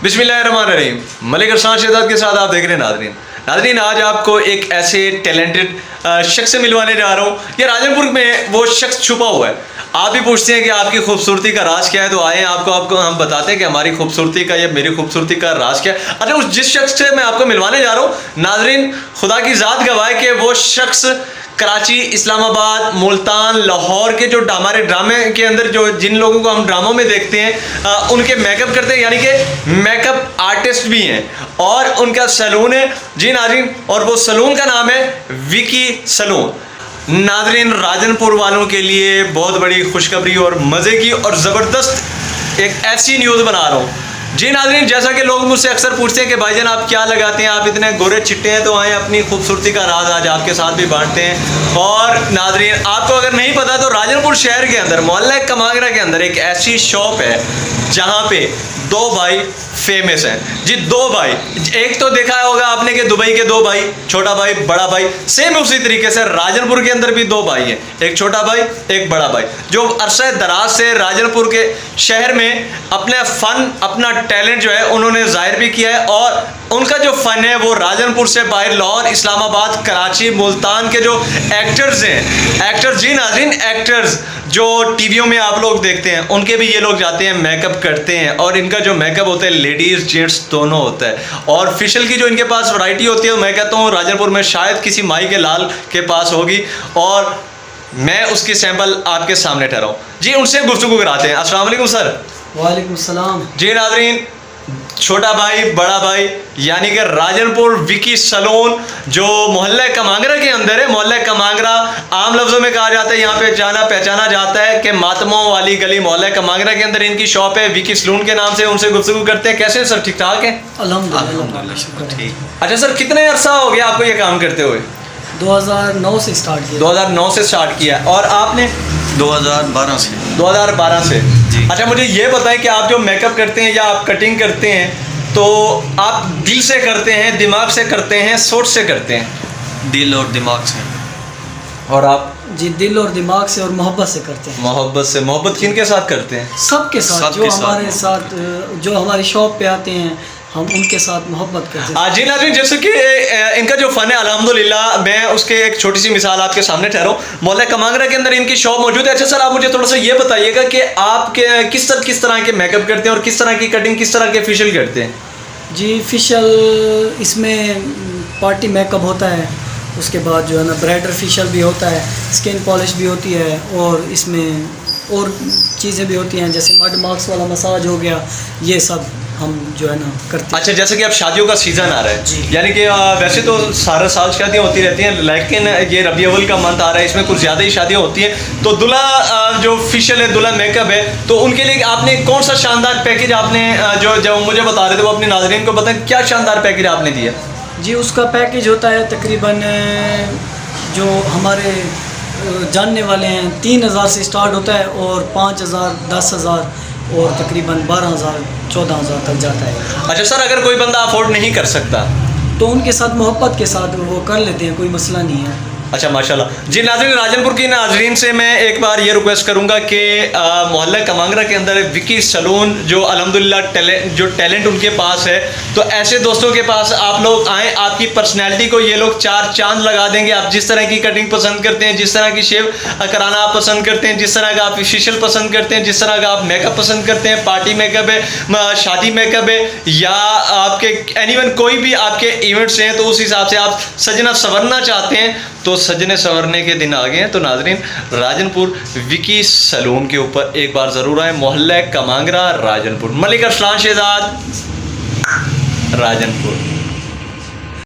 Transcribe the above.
बिस्मिल्लाहिर्रहमानिर्रहीम। मलिक अरसलान शहजाद के साथ आप देख रहे हैं नाज़रीन, आज आपको एक ऐसे टैलेंटेड शख्स से मिलवाने जा रहा हूँ। ये राजनपुर में वो शख्स छुपा हुआ है। आप भी पूछते हैं कि आपकी खूबसूरती का राज क्या है, तो आए आपको हम बताते हैं कि हमारी खूबसूरती का या मेरी खूबसूरती का राज क्या है। अच्छा, उस जिस शख्स से मैं आपको मिलवाने जा रहा हूँ नाज़रीन, खुदा की ज़ात गवाह है कि वो शख्स कराची, इस्लामाबाद, मुल्तान, लाहौर के जो हमारे ड्रामे के अंदर जो जिन लोगों को हम ड्रामों में देखते हैं उनके मेकअप करते हैं, यानी कि मेकअप आर्टिस्ट भी हैं और उनका सैलून है जी नाज़रीन, और वो सैलून का नाम है विकी सैलून। नाज़रीन, राजनपुर वालों के लिए बहुत बड़ी खुशखबरी और मज़े की और ज़बरदस्त एक ऐसी न्यूज़ बना रहा हूँ जी नाज़रीन। जैसा कि लोग मुझसे अक्सर पूछते हैं कि भाईजान आप क्या लगाते हैं, आप इतने गोरे चिट्टे हैं, तो आए अपनी खूबसूरती का राज आज आपके साथ भी बांटते हैं। और नाज़रीन, आपको अगर नहीं पता तो राजनपुर शहर के अंदर मोहल्ला कमांगरा के अंदर एक ऐसी शॉप है जहाँ पे दो भाई फेमस हैं जी। दो भाई, एक तो देखा होगा आपने कि दुबई के दो भाई, छोटा भाई बड़ा भाई, सेम उसी तरीके से राजनपुर के अंदर भी दो भाई हैं, एक छोटा भाई एक बड़ा भाई, जो अरसे दराज से राजनपुर के शहर में अपने फ़न, अपना टैलेंट जो है उन्होंने जाहिर भी किया है। और उनका जो फ़न है वो राजनपुर से बाहर लाहौर, इस्लामाबाद, कराची, मुल्तान के जो एक्टर्स हैं, एक्टर्स जी नाज़रीन, एक्टर्स जो टीवियों में आप लोग देखते हैं उनके भी ये लोग जाते हैं, मेकअप करते हैं। और इनका जो मेकअप होता है लेडीज़ जेंट्स दोनों होता है। और फेशियल की जो इनके पास वैरायटी होती है, मैं कहता हूँ राजनपुर में शायद किसी माई के लाल के पास होगी, और मैं उसकी सैंपल आपके सामने ठहराऊँ जी। उनसे गुफ्तगू कराते हैं। अस्सलाम वालेकुम सर। वालेकुम सलाम जी नाज़रीन, छोटा भाई बड़ा भाई यानी कि राजनपुर विकी सैलून जो मोहल्ला कमांगरा के अंदर है। मोहल्ला कमांगरा आम लफ्ज़ों में कहा जाता है, यहाँ पे जाना पहचाना जाता है कि मातमों वाली गली, मोहल्ला कमांगरा के अंदर इनकी शॉप है विकी सैलून के नाम से। उनसे गुफ्तगू करते हैं। कैसे सर, ठीक ठाक है? अल्हम्दुलिल्लाह। ठीक। अच्छा सर, कितने अरसा हो गया आपको ये काम करते हुए? 2009 से स्टार्ट किया। 2009 से स्टार्ट किया। और आपने? 2012 से। 2012 से जी। अच्छा, मुझे ये बताएं कि आप जो मेकअप करते हैं या आप कटिंग करते हैं तो आप दिल से करते हैं, दिमाग से करते हैं, सोच से करते हैं? दिल और दिमाग से। और आप? जी, दिल और दिमाग से और मोहब्बत से करते हैं। मोहब्बत से। मोहब्बत किनके साथ करते हैं? सबके साथ, सबके जो साथ हमारे साथ, जो हमारी शॉप पे आते हैं, हम उनके साथ मोहब्बत करते हैं। जी नाज़रीन, जैसे कि इनका जो फ़न है अल्हम्दुलिल्लाह, मैं उसके एक छोटी सी मिसाल आपके सामने ठहराऊँ। मोहल्ला कमांगरा के अंदर इनकी शॉप मौजूद है। अच्छा सर, आप मुझे थोड़ा सा ये बताइएगा कि आप किस तरह के मेकअप करते हैं और किस तरह की कटिंग, किस तरह के फेशियल करते हैं? जी, फेशियल इसमें पार्टी मेकअप होता है, उसके बाद जो है ना ब्राइडल फेशियल भी होता है, स्किन पॉलिश भी होती है, और इसमें और चीज़ें भी होती हैं जैसे मड मार्क्स वाला मसाज हो गया, ये सब हम जो है ना करते हैं। अच्छा, जैसे कि अब शादियों का सीज़न आ रहा है जी, यानी कि वैसे तो सारा साल शादियाँ होती रहती हैं, लेकिन ये रबी अव्वल का मंथ आ रहा है, इसमें कुछ ज़्यादा ही शादियाँ होती हैं। तो दूल्हा जो फेशियल है, दूल्हा मेकअप है, तो उनके लिए आपने कौन सा शानदार पैकेज आपने जो जब मुझे बता रहे थे वो अपने नाज़रीन को बताएं, क्या शानदार पैकेज आपने दिया? जी, उसका पैकेज होता है तकरीबन, जो हमारे जानने वाले हैं 3000 से स्टार्ट होता है, और 5000, 10,000 और तकरीबन 12,000, 14,000 तक जाता है। अच्छा सर, अगर कोई बंदा अफोर्ड नहीं कर सकता तो उनके साथ मोहब्बत के साथ वो कर लेते हैं, कोई मसला नहीं है। अच्छा माशाल्लाह जी। नाज़रीन, राजनपुर की नाज़रीन से मैं एक बार ये रिक्वेस्ट करूंगा कि मोहल्ला कमांगरा के अंदर विकी सैलून जो अल्हम्दुलिल्लाह जो टैलेंट उनके पास है, तो ऐसे दोस्तों के पास आप लोग आएँ। आपकी पर्सनैलिटी को ये लोग चार चांद लगा देंगे। आप जिस तरह की कटिंग पसंद करते हैं, जिस तरह की शेव कराना आप पसंद करते हैं, जिस तरह का आप फेशियल पसंद करते हैं, जिस तरह का आप मेकअप पसंद करते हैं, पार्टी मेकअप है, शादी मेकअप है, या आपके एनीवन कोई भी आपके इवेंट्स हैं, तो उस हिसाब से आप सजना संवरना चाहते हैं तो सजने संवरने के दिन आ गए हैं। तो नाज़रीन, राजनपुर विकी सैलून के ऊपर एक बार ज़रूर आए। मोहल्ला कमांगरा, राजनपुर। मलिक अरसलान शहजाद, राजनपुर।